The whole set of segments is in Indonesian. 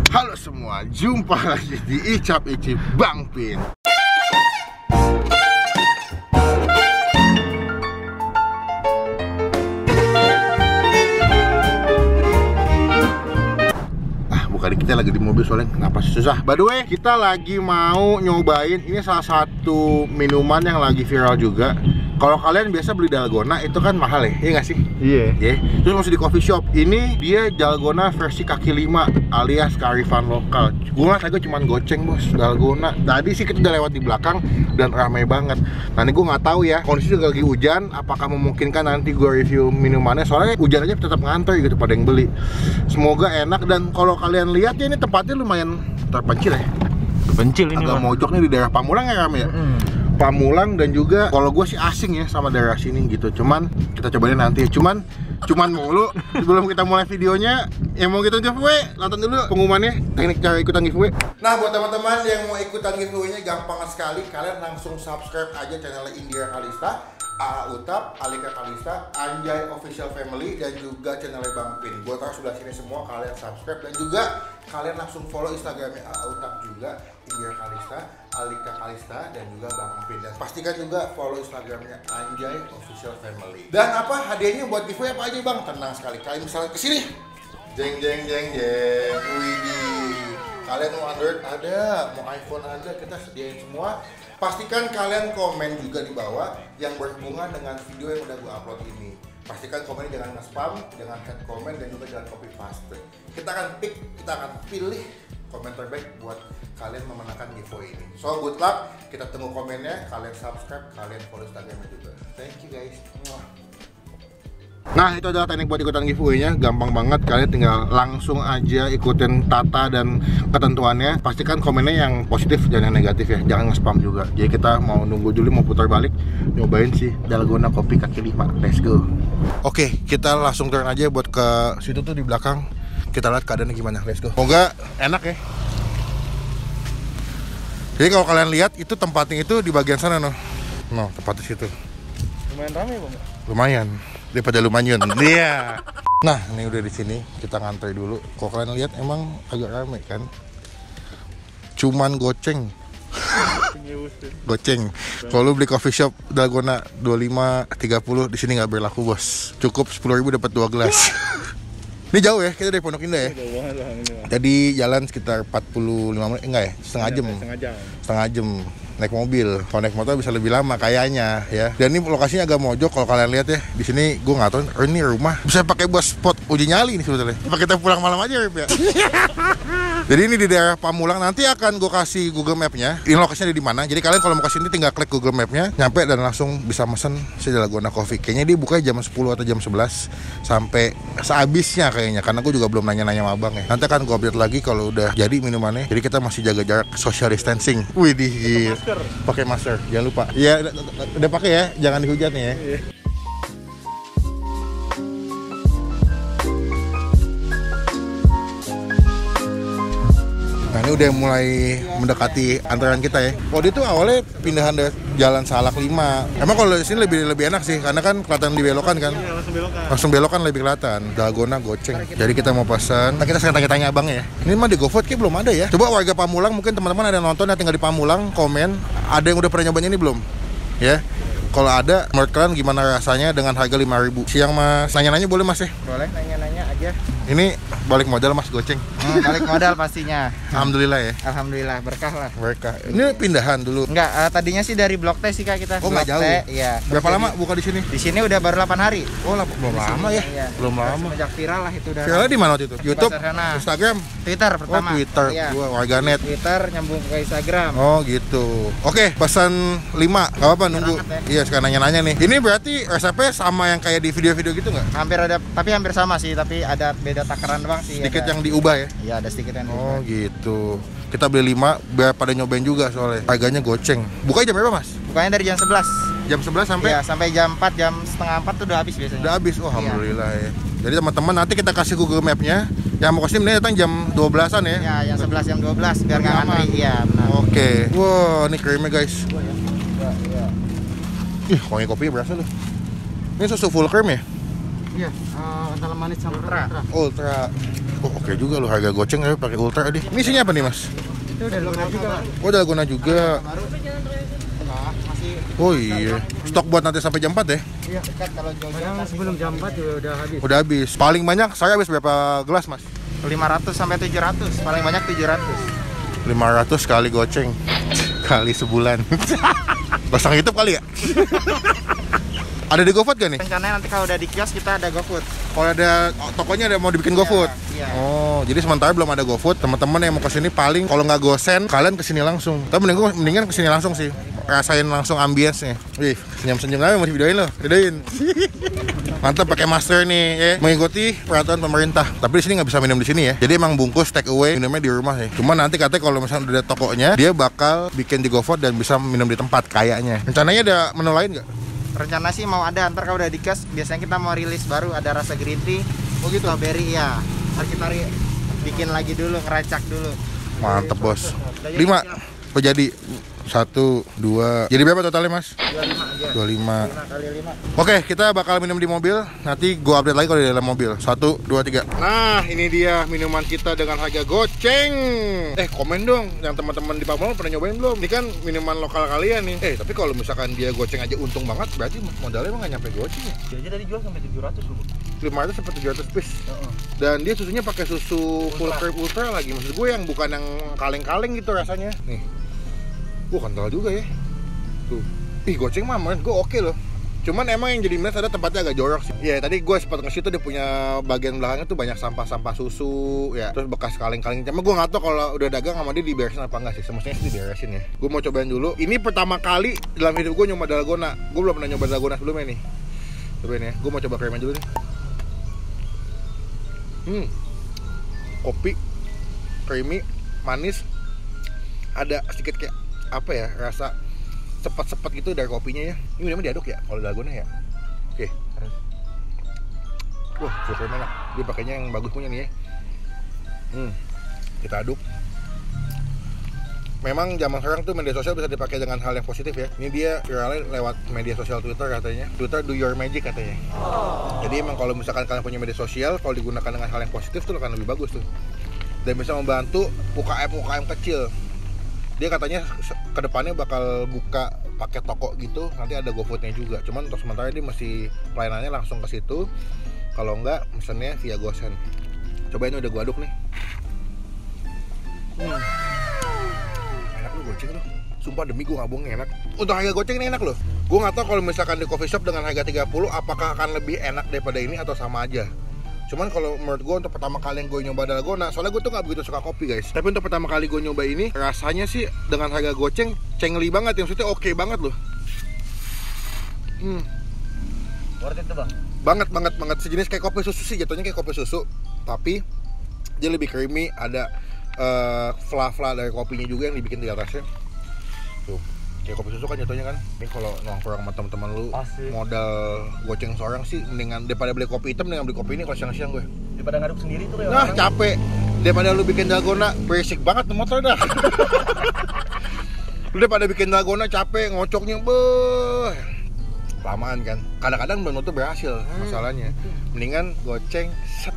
Halo semua, jumpa lagi di Icap Icip Bang Pin. Bukan, kita lagi di mobil soalnya kenapa susah. By the way, kita lagi mau nyobain ini salah satu minuman yang lagi viral juga. Kalau kalian biasa beli dalgona itu kan mahal ya, iya nggak sih? Iya. Yeah. Terus masih di coffee shop. Ini dia dalgona versi kaki lima alias kearifan lokal. Gue nggak tahu, cuman goceng bos dalgona. Tadi sih kita udah lewat di belakang dan ramai banget. Nah ini gue nggak tahu ya, kondisi juga lagi hujan. Apakah memungkinkan nanti gue review minumannya? Soalnya hujan aja tetap ngantor gitu pada yang beli. Semoga enak, dan kalau kalian lihat ya ini tempatnya lumayan terpencil ya. Terpencil ini. Agak mojok nih di daerah Pamulang ya Ram ya. Pamulang, dan juga kalau gue sih asing ya sama daerah sini gitu. Cuman kita cobain nanti ya. Cuman mulu sebelum kita mulai videonya yang mau kita giveaway, nonton dulu pengumumannya, teknik cara ikutan giveaway. Nah buat teman-teman yang mau ikutan giveaway-nya gampang sekali. Kalian langsung subscribe aja channelnya Indira Kalista, AA Utap, Alika Kalista, Anjay Official Family, dan juga channelnya Bang Pin. Gue taruh sebelah sini semua, kalian subscribe, dan juga kalian langsung follow Instagramnya AA Utap juga, Indira Kalista, Alika Kalista, dan juga Bang Pin. Dan pastikan juga follow Instagramnya Anjay Official Family. Dan apa hadiahnya buat giveaway apa aja Bang? Tenang sekali, kalian misalnya kesini, jeng jeng jeng jeng, widih. Kalian mau Android ada, mau iPhone ada, kita sediain semua. Pastikan kalian komen juga di bawah yang berhubungan dengan video yang udah gue upload ini. Pastikan komennya jangan nge-spam, jangan head comment, dan juga jangan copy paste. Kita akan pilih komen terbaik buat kalian memenangkan giveaway ini. So good luck, kita tunggu komennya, kalian subscribe, kalian follow Instagramnya juga. Thank you guys. Nah itu adalah teknik buat ikutan giveaway-nya, gampang banget. Kalian tinggal langsung aja ikutin tata dan ketentuannya. Pastikan komennya yang positif dan yang negatif ya, jangan nge-spam juga. Jadi kita mau nunggu dulu, mau putar balik nyobain si dalgona kopi kaki lima. Let's go. Oke, kita langsung turn aja buat ke situ tuh di belakang. Kita lihat keadaannya gimana. Let's go. Semoga enak ya. Jadi kalau kalian lihat itu tempatnya itu di bagian sana noh. No, tempatnya situ. Lumayan ramai Bang. Lumayan. Daripada lumayan. Iya. Nah, ini udah di sini. Kita ngantri dulu. Kalau kalian lihat emang agak ramai kan. Cuman goceng. Goceng. Kalau lu beli coffee shop dalgona 25 30 di sini nggak berlaku, Bos. Cukup 10.000 dapat 2 gelas. Ini jauh ya, kita dari Pondok Indah ya. Jadi jalan sekitar 45 menit, enggak ya? Setengah jam. Naik mobil. Kalau naik motor bisa lebih lama kayaknya ya. Dan ini lokasinya agak mojok kalau kalian lihat ya. Di sini gue nggak tahu ini rumah bisa pakai buat spot uji nyali nih sebetulnya. Apa kita pulang malam aja ya? Jadi ini di daerah Pamulang. Nanti akan gue kasih Google Map-nya. Ini lokasinya di mana. Jadi kalian kalau mau kesini tinggal klik Google Map-nya, nyampe dan langsung bisa mesen si dalgona coffee. Kayaknya dia buka jam 10 atau jam 11 sampai sehabisnya kayaknya. Karena gue juga belum nanya-nanya sama abang ya. Nanti akan gue update lagi kalau udah jadi minumannya. Jadi kita masih jaga jarak social distancing. Widih. Pakai masker, jangan lupa. Iya, udah pakai ya, jangan dihujat nih ya. Nah ini udah mulai mendekati antaran kita ya. Oh dia tuh awalnya pindahan dari Jalan Salak 5. Emang kalau di sini lebih enak sih, karena kan kelihatan dibelokan kan. Iya, langsung belokan lebih kelihatan. Dalgona goceng. Jadi kita mau pesan. Nah, kita sekarang tanya abang ya. Ini mah di GoFood kayak belum ada ya. Coba warga Pamulang, mungkin teman-teman ada yang nonton yang tinggal di Pamulang, komen. Ada yang udah pernah nyobain ini belum? Ya. Kalau ada, menurut kalian gimana rasanya dengan harga 5.000? Siang Mas, nanya-nanya boleh Mas ya? Boleh, nanya-nanya aja. Ini balik modal Mas goceng. Balik modal pastinya. Alhamdulillah ya. Alhamdulillah, berkah lah. Berkah. Ini pindahan dulu. Enggak, tadinya sih dari Blok T sih Kak kita. Oh, nggak jauh. Iya. Berapa lama buka di sini? Di sini udah baru 8 hari. Oh, belum lama ya? Iya. Belum lama. Sejak viral lah itu udah. Viralnya di mana waktu itu? YouTube, Instagram, Twitter pertama. Oh, Twitter. Iya. Gua warganet. Twitter nyambung ke Instagram. Oh, gitu. Oke, pesan 5. Enggak apa-apa nunggu. Iya, sekarang nanya-nanya nih. Ini berarti resepnya sama yang kayak di video-video gitu nggak? Hampir ada, tapi hampir sama sih, tapi ada beda takaran doang sih. Sedikit yang diubah ya? Iya, ada sedikit yang diubah. Oh, gitu. Kita beli 5 biar pada nyobain juga soalnya. Harganya goceng. Bukanya jam berapa, Mas? Bukanya dari jam 11. Jam 11 sampai? Iya, sampai jam 4, jam setengah 4 tuh udah habis biasanya. Udah habis. Oh, alhamdulillah ya. Jadi teman-teman nanti kita kasih Google Map-nya. Yang mau kesini datang jam 12-an ya? Iya, yang 11 jam 12 biar nggak ngantri. Iya, benar. Oke. Wow, ini krimnya guys. Iya. Ih, wangi kopinya berasa loh. Ini susu full cream ya? Iya, kental manis sama ultra. Ultra. Oh, oke juga loh, harga goceng tapi pakai Ultra deh. Ini isinya apa nih, Mas? Itu udah Luna juga. Oh, Dalgona juga. Oh iya. Stok buat nanti sampai jam 4 ya? Iya, dekat kalau Jogja. Sebelum jam 4 juga udah habis. Udah habis. Paling banyak saya habis berapa gelas, Mas? 500 sampai 700, paling banyak 700. 500 kali goceng. Kali sebulan. Pasang YouTube kali ya? Ada di GoFood gak nih? Rencananya nanti kalau udah di kios kita ada GoFood. Kalau ada tokonya ada mau dibikin GoFood. Iya. Oh, jadi sementara belum ada GoFood. Teman-teman yang mau kesini paling kalau nggak gosen, kalian kesini langsung. Tapi mendingan kesini langsung sih. Rasain langsung ambience-nya. Wih, senyum-senyum aja mau videoin loh. Videoin. Mantap pakai masker nih, ya. Mengikuti peraturan pemerintah. Tapi di sini nggak bisa minum di sini ya. Jadi emang bungkus take away, minumnya di rumah ya. Cuma nanti katanya kalau misalnya udah ada tokonya, dia bakal bikin di GoFood dan bisa minum di tempat kayaknya. Rencananya ada menu lain nggak? Rencana sih mau ada, ntar kalau udah di kios biasanya kita mau rilis baru ada rasa green tea. Oh gitu? Strawberry ya. Ntar kita bikin lagi dulu, ngeracak dulu. Mantep bos. 5 oh jadi 1, 2. Jadi berapa totalnya, Mas? 25 aja. 25. 5 kali 5. Oke, kita bakal minum di mobil. Nanti gua update lagi kalau di dalam mobil. 1, 2, 3. Nah, ini dia minuman kita dengan harga goceng. Komen dong, yang teman-teman di Pamulang pernah nyobain belum? Ini kan minuman lokal kalian nih. Tapi kalau misalkan dia goceng aja untung banget, berarti modalnya emang nggak nyampe goceng ya? Dia aja tadi jual sampai 700 loh. 500 sampai 700 piece. Dan dia susunya pakai susu full cream ultra lagi. Maksud gue yang bukan yang kaleng-kaleng gitu rasanya. Nih. Kental juga ya. Tuh. Ih, goceng mah menurut gue oke loh. Cuman emang yang jadi minus ada tempatnya agak jorok sih. Ya, tadi gue sempat nge-situ dia punya bagian belakangnya tuh banyak sampah-sampah susu ya. Terus bekas kaleng-kaleng. Cuma gue nggak tahu kalau udah dagang sama dia diberesin apa enggak sih. Semestinya sih diberesin ya. Gue mau cobain dulu. Ini pertama kali dalam hidup gue nyoba dalgona. Gue belum pernah nyoba dalgona sebelumnya nih. Cobain ya. Gue mau coba kremen dulu nih. Kopi creamy, manis. Ada sedikit kayak apa ya, rasa sepet-sepet gitu dari kopinya ya. Ini namanya diaduk ya kalau dalgona ya. Oke. Wah, super enak. Dia pakainya yang bagus punya nih ya. Kita aduk. Memang zaman sekarang tuh media sosial bisa dipakai dengan hal yang positif ya. Ini dia viralnya lewat media sosial Twitter katanya. Twitter do your magic katanya. Jadi emang kalau misalkan kalian punya media sosial, kalau digunakan dengan hal yang positif tuh akan lebih bagus tuh. Dan bisa membantu UKM kecil. Dia katanya kedepannya bakal buka pakai toko gitu, nanti ada GoFoodnya juga. Cuman untuk sementara dia masih pelayanannya langsung ke situ. Kalau enggak, mesennya via GoSend. Cobain udah gua aduk nih. Enak lu goceng lu. Sumpah demi gua nggak bohong, enak. Untuk harga goceng ini enak loh. Gua nggak tahu kalau misalkan di coffee shop dengan harga 30 apakah akan lebih enak daripada ini atau sama aja. Cuman kalau menurut gue untuk pertama kali yang gue nyoba dalgona, soalnya gue tuh gak begitu suka kopi guys. Tapi untuk pertama kali gue nyoba ini, rasanya sih dengan harga goceng, cengli banget. Yang maksudnya oke banget loh. Worth it tuh bang? Banget. Sejenis kayak kopi susu sih, jatuhnya kayak kopi susu. Tapi dia lebih creamy, ada fla-fla dari kopinya juga yang dibikin di atasnya. Tuh. Kayak kopi susu kan jatuhnya kan. Ini kalau nongkrong sama teman-teman lu asik. Modal goceng seorang sih mendingan daripada beli kopi hitam, mendingan beli kopi ini kalau siang-siang gue. Daripada ngaduk sendiri tuh ya. Nah, capek. Daripada lu bikin dalgona, berisik banget tuh motor dah. Lu daripada bikin dalgona capek ngocoknya, lamaan kan. Kadang-kadang belum tentu berhasil masalahnya. Mendingan goceng set,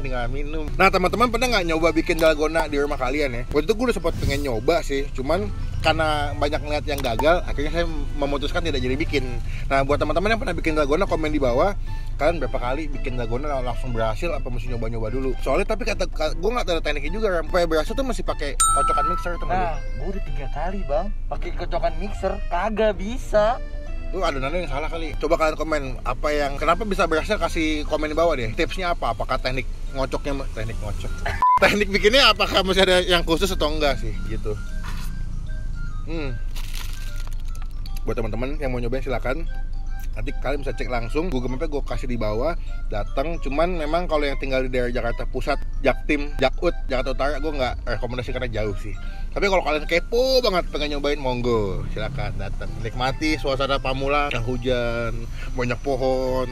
tinggal minum. Nah, teman-teman pernah nggak nyoba bikin dalgona di rumah kalian ya? Waktu itu gue udah sempat pengen nyoba sih, cuman karena banyak ngeliat yang gagal, akhirnya saya memutuskan tidak jadi bikin. Nah, buat teman-teman yang pernah bikin dalgona, komen di bawah. Kalian berapa kali bikin dalgona langsung berhasil apa mesti nyoba-nyoba dulu? Soalnya tapi kata gue nggak tahu tekniknya juga. Supaya berhasil tuh mesti pakai kocokan mixer tuh. Nah, gue udah 3 kali bang pakai kocokan mixer, kagak bisa. Lu adonannya yang salah kali. Coba kalian komen apa yang kenapa bisa berhasil, kasih komen di bawah deh. Tipsnya apa? Apakah teknik ngocoknya, teknik ngocok. Teknik bikinnya apakah masih ada yang khusus atau enggak sih gitu. Buat teman-teman yang mau nyobain silakan. Nanti kalian bisa cek langsung, Google Mapnya gue kasih di bawah, datang. Cuman memang kalau yang tinggal di daerah Jakarta Pusat, Jaktim, Jakut, Jakarta Utara, gue nggak rekomendasi karena jauh sih. Tapi kalau kalian kepo banget pengen nyobain, monggo silakan datang. Nikmati suasana Pamulang yang hujan, banyak pohon.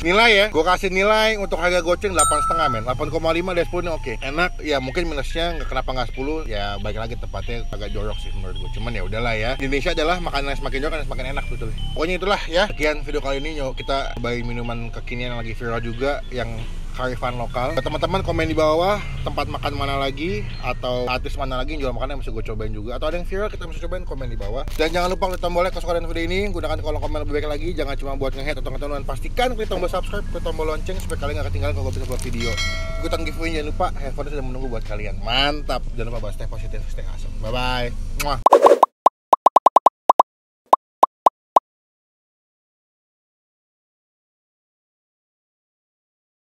Nilai ya, gue kasih nilai untuk harga goceng 8,5 men. 8,5 dari 10 ini oke. Enak, ya mungkin minusnya kenapa nggak 10, ya balik lagi tempatnya agak jorok sih menurut gue. Cuman ya udahlah ya. Di Indonesia adalah makanan yang semakin jorok dan semakin enak betul. Pokoknya itulah ya. Sekian video kali ini, kita cobain minuman kekinian yang lagi viral juga, yang kearifan lokal. Teman-teman komen di bawah tempat makan mana lagi atau artis mana lagi yang jual makanan yang bisa gue cobain juga, atau ada yang viral kita bisa cobain, komen di bawah. Dan jangan lupa klik tombol like kalau suka dengan video ini, gunakan kolom komen lebih baik lagi, jangan cuma buat nge-hate atau ngetonton, pastikan klik tombol subscribe, klik tombol lonceng supaya kalian gak ketinggalan kalau gue bisa buat video. Ikutan giveaway, jangan lupa, handphone sudah menunggu buat kalian. Mantap, jangan lupa stay positif, stay awesome. Bye bye.